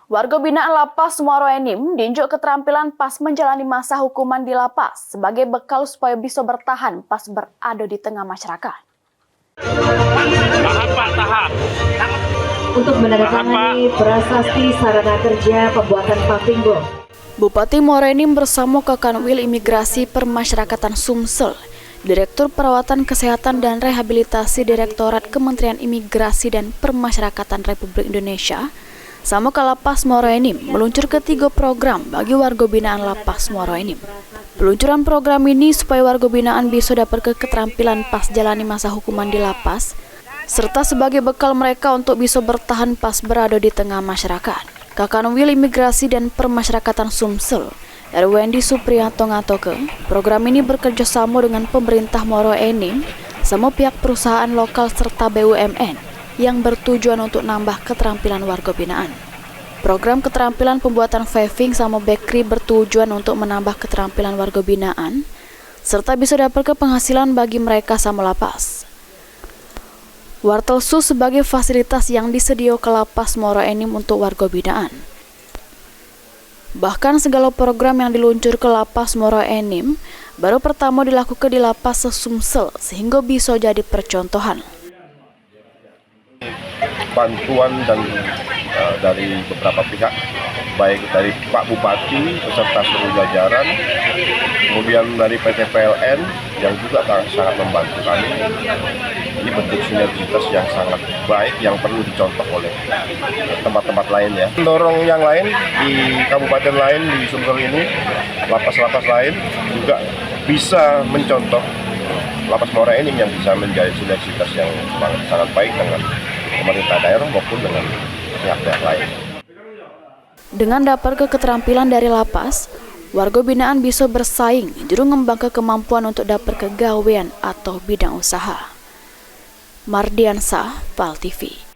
Warga binaan Lapas Muaro Enim diunjuk keterampilan pas menjalani masa hukuman di lapas sebagai bekal supaya bisa bertahan pas berada di tengah masyarakat. Tahap. Untuk menandatangani prasasti sarana kerja pembuatan puffing bom. Bupati Muaro Enim bersama Kakanwil Imigrasi Permasyarakatan Sumsel, Direktur Perawatan Kesehatan dan Rehabilitasi Direktorat Kementerian Imigrasi dan Permasyarakatan Republik Indonesia sama Lapas Muaro Enim meluncur ketiga program bagi warga binaan Lapas Muaro Enim. Peluncuran program ini supaya warga binaan bisa dapat keterampilan pas jalani masa hukuman di lapas, serta sebagai bekal mereka untuk bisa bertahan pas berada di tengah masyarakat. Kakanwil Imigrasi dan Permasyarakatan Sumsel, RWND Supriyanto ngatoke, program ini bekerja sama dengan pemerintah Muaro Enim sama pihak perusahaan lokal serta BUMN yang bertujuan untuk nambah keterampilan warga binaan. Program keterampilan pembuatan paving sama bakery bertujuan untuk menambah keterampilan warga binaan serta bisa dapat penghasilan bagi mereka sama lapas. Wartelsus sebagai fasilitas yang disediakan ke Lapas Muaro Enim untuk warga binaan. Bahkan segala program yang diluncur ke Lapas Muaro Enim baru pertama dilakukan di Lapas Sumsel sehingga bisa jadi percontohan. Bantuan dan dari beberapa pihak, baik dari Pak Bupati beserta seluruh jajaran, kemudian dari PT PLN yang juga sangat membantu kami. Ini bentuk sinergitas yang sangat baik yang perlu dicontoh oleh tempat-tempat lain ya. Mendorong yang lain di kabupaten lain di Sumsel ini, lapas-lapas lain juga bisa mencontoh Lapas Muaro Enim yang bisa menjadi sinergitas yang sangat baik dengan pemerintah daerah maupun dengan pihak-pihak lain. Dengan dapat keterampilan dari lapas, warga binaan bisa bersaing juru ngembangkan kemampuan untuk dapat kegawean atau bidang usaha. Mardiansah, PAL TV.